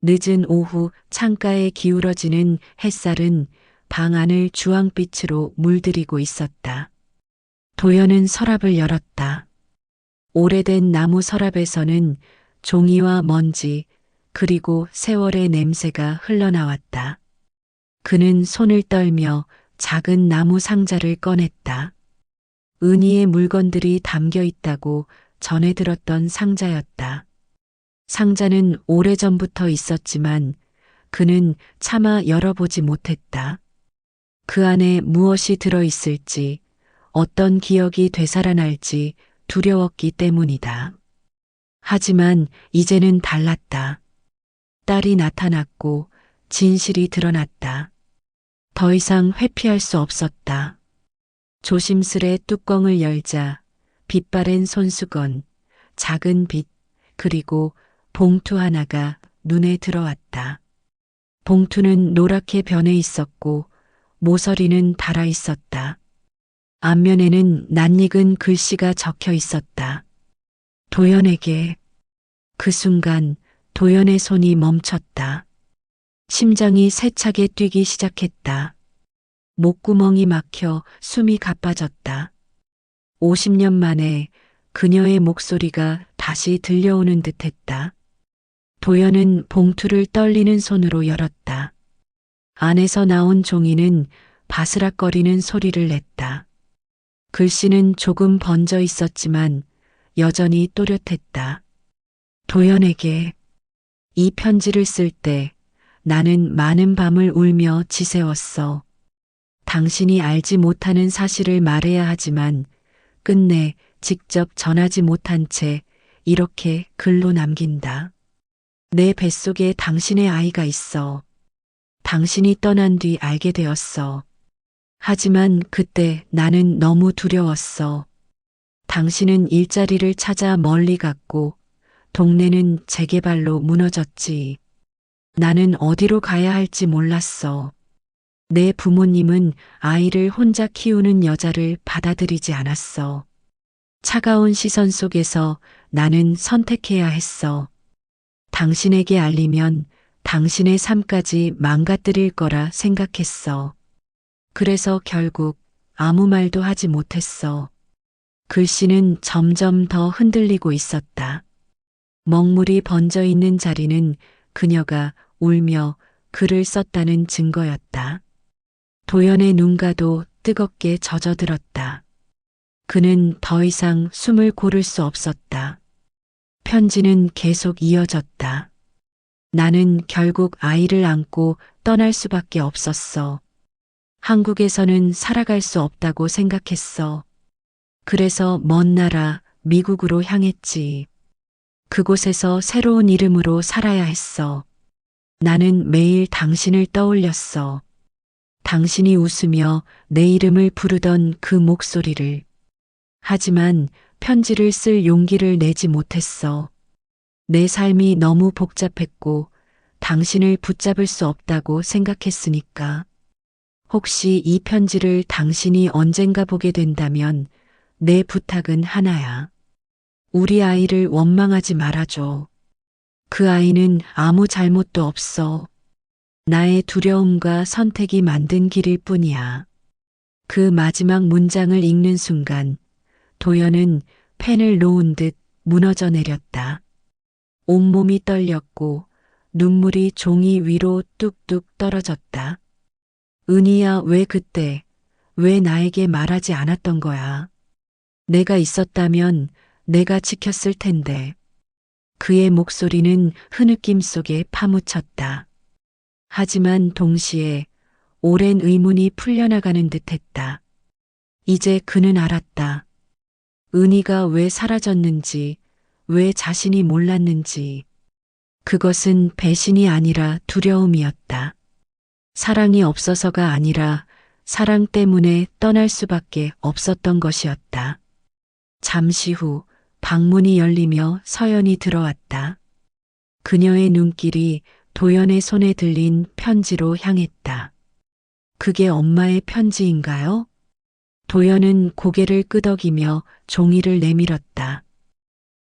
늦은 오후 창가에 기울어지는 햇살은 방 안을 주황빛으로 물들이고 있었다. 도연은 서랍을 열었다. 오래된 나무 서랍에서는 종이와 먼지 그리고 세월의 냄새가 흘러나왔다. 그는 손을 떨며 작은 나무 상자를 꺼냈다. 은희의 물건들이 담겨 있다고 전해 들었던 상자였다. 상자는 오래전부터 있었지만 그는 차마 열어보지 못했다. 그 안에 무엇이 들어있을지, 어떤 기억이 되살아날지 두려웠기 때문이다. 하지만 이제는 달랐다. 딸이 나타났고 진실이 드러났다. 더 이상 회피할 수 없었다. 조심스레 뚜껑을 열자 빛바랜 손수건, 작은 빛, 그리고 봉투 하나가 눈에 들어왔다. 봉투는 노랗게 변해 있었고 모서리는 닳아 있었다. 앞면에는 낯익은 글씨가 적혀 있었다. 도연에게. 그 순간 도연의 손이 멈췄다. 심장이 세차게 뛰기 시작했다. 목구멍이 막혀 숨이 가빠졌다. 50년 만에 그녀의 목소리가 다시 들려오는 듯했다. 도연은 봉투를 떨리는 손으로 열었다. 안에서 나온 종이는 바스락거리는 소리를 냈다. 글씨는 조금 번져 있었지만 여전히 또렷했다. 도연에게. 이 편지를 쓸 때 나는 많은 밤을 울며 지새웠어. 당신이 알지 못하는 사실을 말해야 하지만 끝내 직접 전하지 못한 채 이렇게 글로 남긴다. 내 뱃속에 당신의 아이가 있어. 당신이 떠난 뒤 알게 되었어. 하지만 그때 나는 너무 두려웠어. 당신은 일자리를 찾아 멀리 갔고 동네는 재개발로 무너졌지. 나는 어디로 가야 할지 몰랐어. 내 부모님은 아이를 혼자 키우는 여자를 받아들이지 않았어. 차가운 시선 속에서 나는 선택해야 했어. 당신에게 알리면 당신의 삶까지 망가뜨릴 거라 생각했어. 그래서 결국 아무 말도 하지 못했어. 글씨는 점점 더 흔들리고 있었다. 먹물이 번져 있는 자리는 그녀가 울며 글을 썼다는 증거였다. 도연의 눈가도 뜨겁게 젖어들었다. 그는 더 이상 숨을 고를 수 없었다. 편지는 계속 이어졌다. 나는 결국 아이를 안고 떠날 수밖에 없었어. 한국에서는 살아갈 수 없다고 생각했어. 그래서 먼 나라 미국으로 향했지. 그곳에서 새로운 이름으로 살아야 했어. 나는 매일 당신을 떠올렸어. 당신이 웃으며 내 이름을 부르던 그 목소리를. 하지만 편지를 쓸 용기를 내지 못했어. 내 삶이 너무 복잡했고 당신을 붙잡을 수 없다고 생각했으니까. 혹시 이 편지를 당신이 언젠가 보게 된다면 내 부탁은 하나야. 우리 아이를 원망하지 말아줘. 그 아이는 아무 잘못도 없어. 나의 두려움과 선택이 만든 길일 뿐이야. 그 마지막 문장을 읽는 순간 도연은 펜을 놓은 듯 무너져 내렸다. 온몸이 떨렸고 눈물이 종이 위로 뚝뚝 떨어졌다. 은희야, 왜 그때, 왜 나에게 말하지 않았던 거야? 내가 있었다면 내가 지켰을 텐데. 그의 목소리는 흐느낌 속에 파묻혔다. 하지만 동시에 오랜 의문이 풀려나가는 듯했다. 이제 그는 알았다. 은희가 왜 사라졌는지, 왜 자신이 몰랐는지. 그것은 배신이 아니라 두려움이었다. 사랑이 없어서가 아니라 사랑 때문에 떠날 수밖에 없었던 것이었다. 잠시 후 방문이 열리며 서연이 들어왔다. 그녀의 눈길이 도연의 손에 들린 편지로 향했다. 그게 엄마의 편지인가요? 도연은 고개를 끄덕이며 종이를 내밀었다.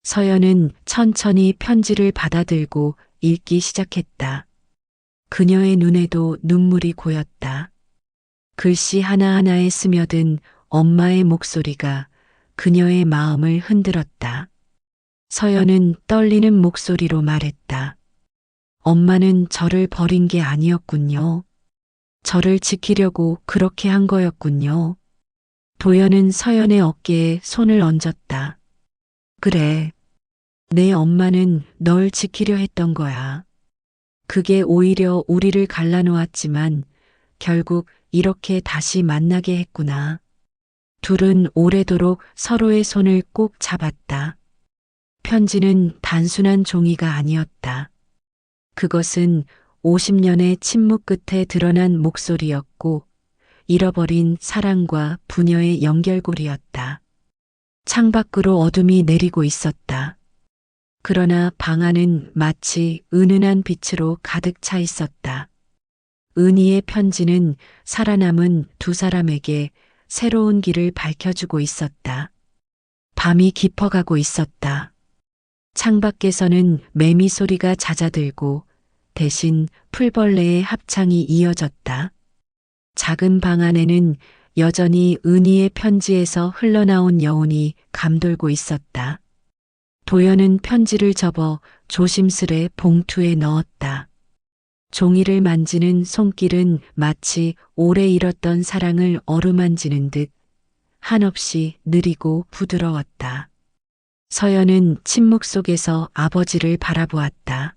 서연은 천천히 편지를 받아들고 읽기 시작했다. 그녀의 눈에도 눈물이 고였다. 글씨 하나하나에 스며든 엄마의 목소리가 그녀의 마음을 흔들었다. 서연은 떨리는 목소리로 말했다. 엄마는 저를 버린 게 아니었군요. 저를 지키려고 그렇게 한 거였군요. 도연은 서연의 어깨에 손을 얹었다. 그래. 내 엄마는 널 지키려 했던 거야. 그게 오히려 우리를 갈라놓았지만 결국 이렇게 다시 만나게 했구나. 둘은 오래도록 서로의 손을 꼭 잡았다. 편지는 단순한 종이가 아니었다. 그것은 50년의 침묵 끝에 드러난 목소리였고 잃어버린 사랑과 부녀의 연결고리였다. 창밖으로 어둠이 내리고 있었다. 그러나 방 안은 마치 은은한 빛으로 가득 차 있었다. 은희의 편지는 살아남은 두 사람에게 새로운 길을 밝혀주고 있었다. 밤이 깊어가고 있었다. 창밖에서는 매미 소리가 잦아들고 대신 풀벌레의 합창이 이어졌다. 작은 방 안에는 여전히 은희의 편지에서 흘러나온 여운이 감돌고 있었다. 도연은 편지를 접어 조심스레 봉투에 넣었다. 종이를 만지는 손길은 마치 오래 잃었던 사랑을 어루만지는 듯 한없이 느리고 부드러웠다. 서연은 침묵 속에서 아버지를 바라보았다.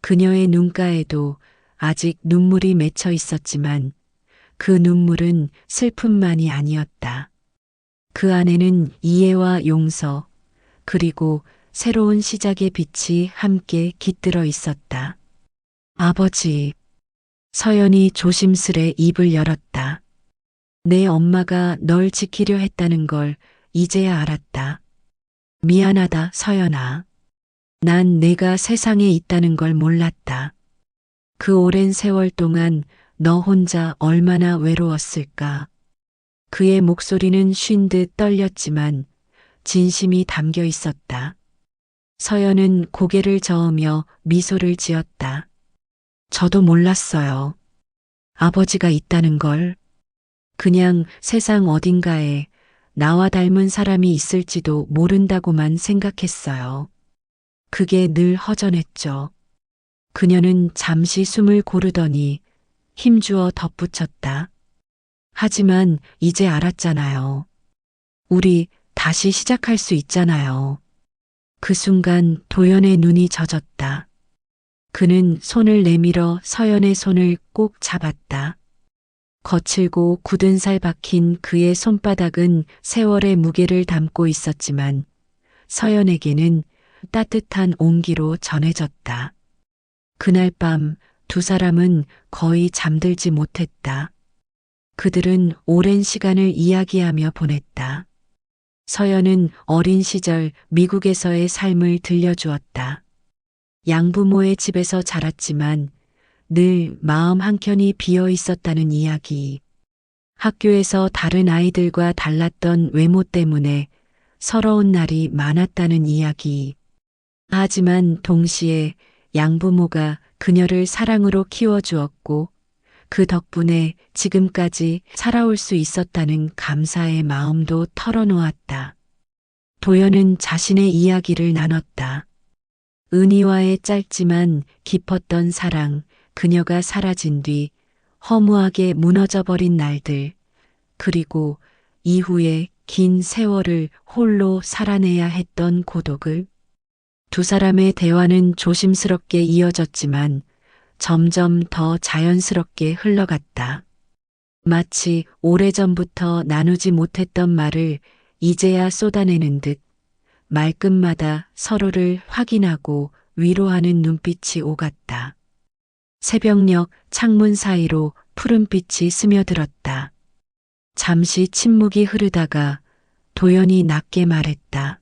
그녀의 눈가에도 아직 눈물이 맺혀 있었지만 그 눈물은 슬픔만이 아니었다. 그 안에는 이해와 용서, 그리고 새로운 시작의 빛이 함께 깃들어 있었다. 아버지. 서연이 조심스레 입을 열었다. 내 엄마가 널 지키려 했다는 걸 이제야 알았다. 미안하다, 서연아. 난 내가 세상에 있다는 걸 몰랐다. 그 오랜 세월 동안 너 혼자 얼마나 외로웠을까. 그의 목소리는 쉰 듯 떨렸지만 진심이 담겨 있었다. 서연은 고개를 저으며 미소를 지었다. 저도 몰랐어요. 아버지가 있다는 걸. 그냥 세상 어딘가에 나와 닮은 사람이 있을지도 모른다고만 생각했어요. 그게 늘 허전했죠. 그녀는 잠시 숨을 고르더니 힘주어 덧붙였다. 하지만 이제 알았잖아요. 우리 다시 시작할 수 있잖아요. 그 순간 도연의 눈이 젖었다. 그는 손을 내밀어 서연의 손을 꼭 잡았다. 거칠고 굳은 살 박힌 그의 손바닥은 세월의 무게를 담고 있었지만 서연에게는 따뜻한 온기로 전해졌다. 그날 밤 두 사람은 거의 잠들지 못했다. 그들은 오랜 시간을 이야기하며 보냈다. 서연은 어린 시절 미국에서의 삶을 들려주었다. 양부모의 집에서 자랐지만 늘 마음 한켠이 비어 있었다는 이야기. 학교에서 다른 아이들과 달랐던 외모 때문에 서러운 날이 많았다는 이야기. 하지만 동시에 양부모가 그녀를 사랑으로 키워주었고 그 덕분에 지금까지 살아올 수 있었다는 감사의 마음도 털어놓았다. 도연은 자신의 이야기를 나눴다. 은희와의 짧지만 깊었던 사랑, 그녀가 사라진 뒤 허무하게 무너져버린 날들, 그리고 이후에 긴 세월을 홀로 살아내야 했던 고독을. 두 사람의 대화는 조심스럽게 이어졌지만 점점 더 자연스럽게 흘러갔다. 마치 오래전부터 나누지 못했던 말을 이제야 쏟아내는 듯 말끝마다 서로를 확인하고 위로하는 눈빛이 오갔다. 새벽녘 창문 사이로 푸른빛이 스며들었다. 잠시 침묵이 흐르다가 도연이 낮게 말했다.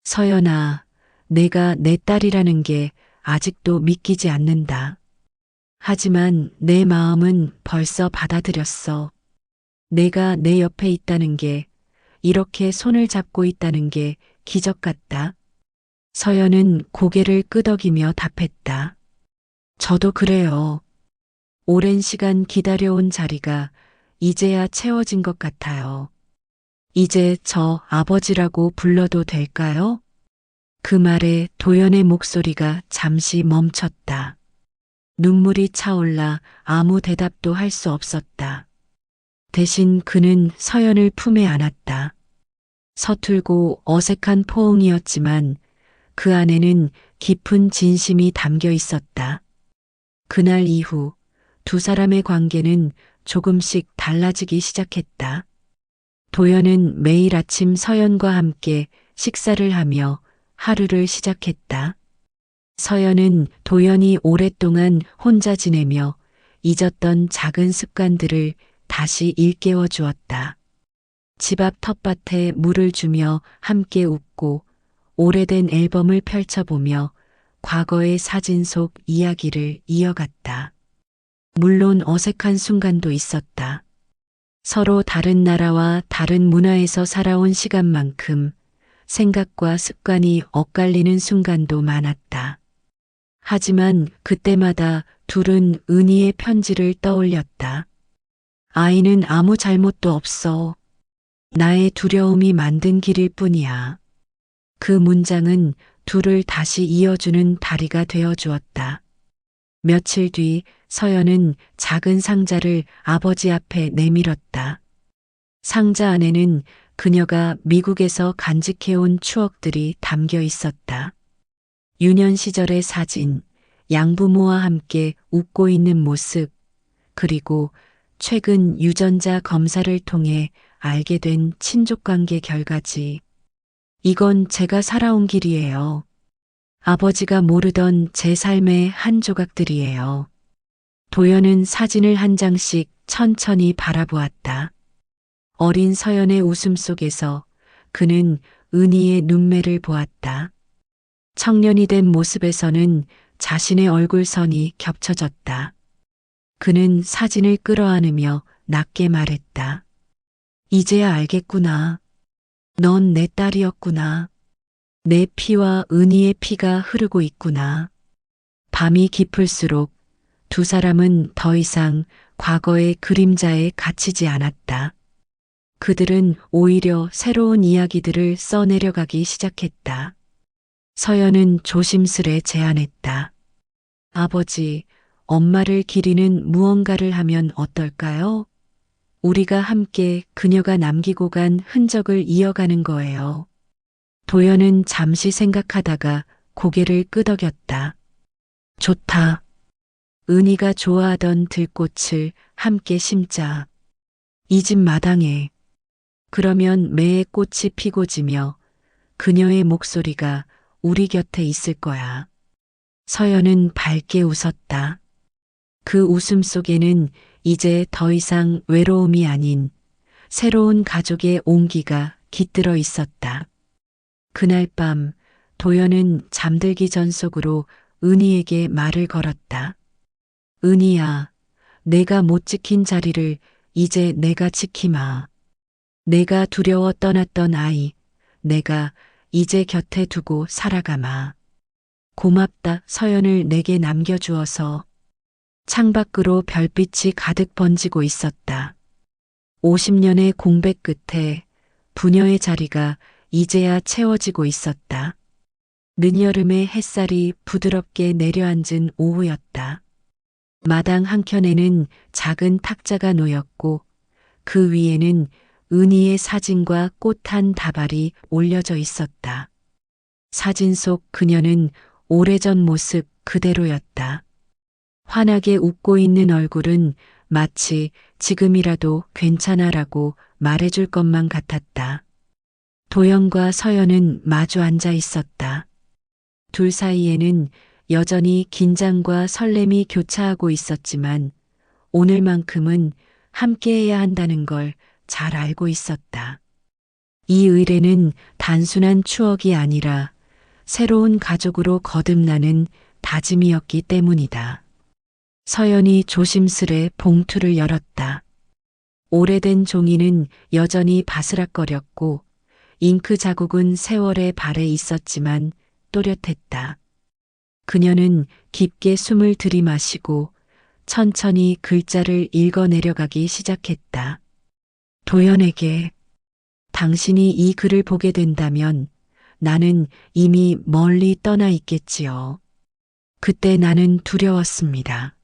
서연아, 내가 내 딸이라는 게 아직도 믿기지 않는다. 하지만 내 마음은 벌써 받아들였어. 내가 내 옆에 있다는 게, 이렇게 손을 잡고 있다는 게 기적 같다. 서연은 고개를 끄덕이며 답했다. 저도 그래요. 오랜 시간 기다려온 자리가 이제야 채워진 것 같아요. 이제 저 아버지라고 불러도 될까요? 그 말에 도연의 목소리가 잠시 멈췄다. 눈물이 차올라 아무 대답도 할 수 없었다. 대신 그는 서연을 품에 안았다. 서툴고 어색한 포옹이었지만 그 안에는 깊은 진심이 담겨 있었다. 그날 이후 두 사람의 관계는 조금씩 달라지기 시작했다. 도연은 매일 아침 서연과 함께 식사를 하며 하루를 시작했다. 서연은 도연이 오랫동안 혼자 지내며 잊었던 작은 습관들을 다시 일깨워 주었다. 집 앞 텃밭에 물을 주며 함께 웃고 오래된 앨범을 펼쳐보며 과거의 사진 속 이야기를 이어갔다. 물론 어색한 순간도 있었다. 서로 다른 나라와 다른 문화에서 살아온 시간만큼 생각과 습관이 엇갈리는 순간도 많았다. 하지만 그때마다 둘은 은희의 편지를 떠올렸다. 아이는 아무 잘못도 없어. 나의 두려움이 만든 길일 뿐이야. 그 문장은 둘을 다시 이어주는 다리가 되어 주었다. 며칠 뒤 서연은 작은 상자를 아버지 앞에 내밀었다. 상자 안에는 그녀가 미국에서 간직해온 추억들이 담겨 있었다. 유년 시절의 사진, 양부모와 함께 웃고 있는 모습, 그리고 최근 유전자 검사를 통해 알게 된 친족관계 결과지. 이건 제가 살아온 길이에요. 아버지가 모르던 제 삶의 한 조각들이에요. 도연은 사진을 한 장씩 천천히 바라보았다. 어린 서연의 웃음 속에서 그는 은희의 눈매를 보았다. 청년이 된 모습에서는 자신의 얼굴선이 겹쳐졌다. 그는 사진을 끌어안으며 낮게 말했다. 이제야 알겠구나. 넌 내 딸이었구나. 내 피와 은희의 피가 흐르고 있구나. 밤이 깊을수록 두 사람은 더 이상 과거의 그림자에 갇히지 않았다. 그들은 오히려 새로운 이야기들을 써내려가기 시작했다. 서연은 조심스레 제안했다. 아버지, 엄마를 기리는 무언가를 하면 어떨까요? 우리가 함께 그녀가 남기고 간 흔적을 이어가는 거예요. 도연은 잠시 생각하다가 고개를 끄덕였다. 좋다. 은희가 좋아하던 들꽃을 함께 심자. 이 집 마당에. 그러면 매의 꽃이 피고 지며 그녀의 목소리가 우리 곁에 있을 거야. 서연은 밝게 웃었다. 그 웃음 속에는 이제 더 이상 외로움이 아닌 새로운 가족의 온기가 깃들어 있었다. 그날 밤 도연은 잠들기 전 속으로 은희에게 말을 걸었다. 은희야, 내가 못 지킨 자리를 이제 내가 지키마. 내가 두려워 떠났던 아이, 내가 이제 곁에 두고 살아가마. 고맙다. 서연을 내게 남겨주어서. 창밖으로 별빛이 가득 번지고 있었다. 50년의 공백 끝에 부녀의 자리가 이제야 채워지고 있었다. 늦여름의 햇살이 부드럽게 내려앉은 오후였다. 마당 한켠에는 작은 탁자가 놓였고 그 위에는 은희의 사진과 꽃 한 다발이 올려져 있었다. 사진 속 그녀는 오래전 모습 그대로였다. 환하게 웃고 있는 얼굴은 마치 지금이라도 괜찮아라고 말해줄 것만 같았다. 도연과 서연은 마주 앉아 있었다. 둘 사이에는 여전히 긴장과 설렘이 교차하고 있었지만 오늘만큼은 함께해야 한다는 걸 잘 알고 있었다. 이 의뢰는 단순한 추억이 아니라 새로운 가족으로 거듭나는 다짐이었기 때문이다. 서연이 조심스레 봉투를 열었다. 오래된 종이는 여전히 바스락거렸고 잉크 자국은 세월의 발에 있었지만 또렷했다. 그녀는 깊게 숨을 들이마시고 천천히 글자를 읽어 내려가기 시작했다. 도연에게 당신이 이 글을 보게 된다면 나는 이미 멀리 떠나 있겠지요. 그때 나는 두려웠습니다.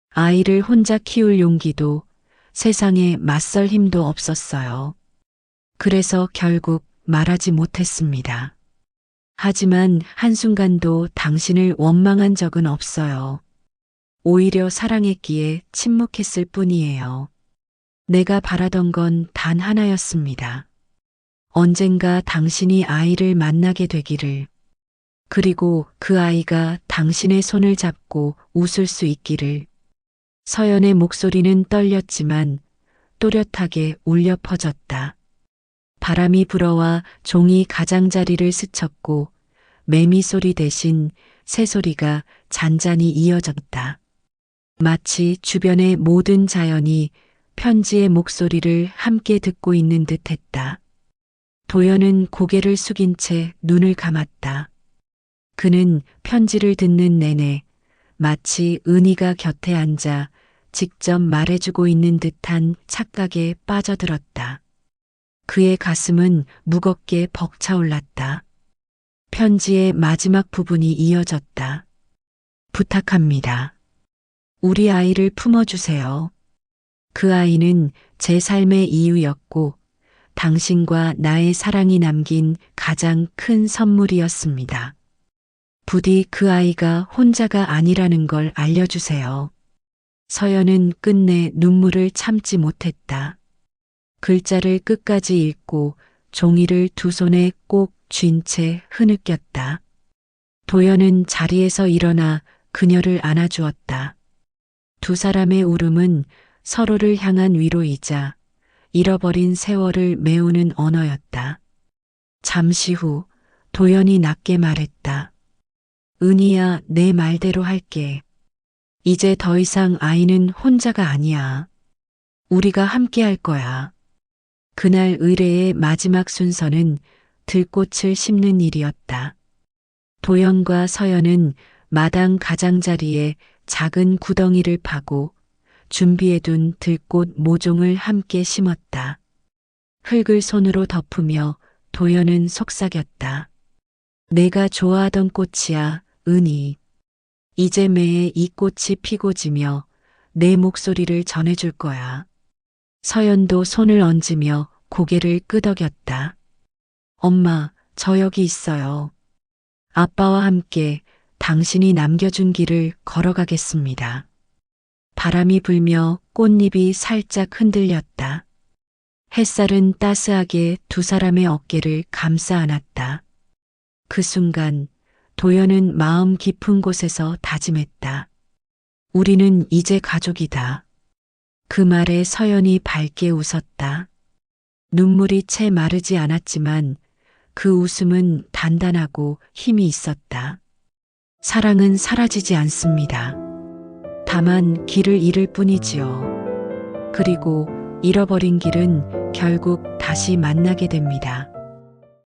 아이를 혼자 키울 용기도 세상에 맞설 힘도 없었어요. 그래서 결국 말하지 못했습니다. 하지만 한순간도 당신을 원망한 적은 없어요. 오히려 사랑했기에 침묵했을 뿐이에요. 내가 바라던 건 단 하나였습니다. 언젠가 당신이 아이를 만나게 되기를, 그리고 그 아이가 당신의 손을 잡고 웃을 수 있기를. 서연의 목소리는 떨렸지만 또렷하게 울려 퍼졌다. 바람이 불어와 종이 가장자리를 스쳤고 매미 소리 대신 새소리가 잔잔히 이어졌다. 마치 주변의 모든 자연이 편지의 목소리를 함께 듣고 있는 듯 했다. 도연은 고개를 숙인 채 눈을 감았다. 그는 편지를 듣는 내내 마치 은희가 곁에 앉아 직접 말해주고 있는 듯한 착각에 빠져들었다. 그의 가슴은 무겁게 벅차올랐다. 편지의 마지막 부분이 이어졌다. 부탁합니다. 우리 아이를 품어주세요. 그 아이는 제 삶의 이유였고 당신과 나의 사랑이 남긴 가장 큰 선물이었습니다. 부디 그 아이가 혼자가 아니라는 걸 알려주세요. 서연은 끝내 눈물을 참지 못했다. 글자를 끝까지 읽고 종이를 두 손에 꼭 쥔 채 흐느꼈다. 도연은 자리에서 일어나 그녀를 안아주었다. 두 사람의 울음은 서로를 향한 위로이자 잃어버린 세월을 메우는 언어였다. 잠시 후 도연이 낮게 말했다. 은희야, 내 말대로 할게. 이제 더 이상 아이는 혼자가 아니야. 우리가 함께 할 거야. 그날 의뢰의 마지막 순서는 들꽃을 심는 일이었다. 도연과 서연은 마당 가장자리에 작은 구덩이를 파고 준비해둔 들꽃 모종을 함께 심었다. 흙을 손으로 덮으며 도연은 속삭였다. 내가 좋아하던 꽃이야, 은희. 이제 매해 이 꽃이 피고 지며 내 목소리를 전해줄 거야. 서연도 손을 얹으며 고개를 끄덕였다. 엄마, 저 여기 있어요. 아빠와 함께 당신이 남겨준 길을 걸어가겠습니다. 바람이 불며 꽃잎이 살짝 흔들렸다. 햇살은 따스하게 두 사람의 어깨를 감싸 안았다. 그 순간 도연은 마음 깊은 곳에서 다짐했다. 우리는 이제 가족이다. 그 말에 서연이 밝게 웃었다. 눈물이 채 마르지 않았지만 그 웃음은 단단하고 힘이 있었다. 사랑은 사라지지 않습니다. 다만 길을 잃을 뿐이지요. 그리고 잃어버린 길은 결국 다시 만나게 됩니다.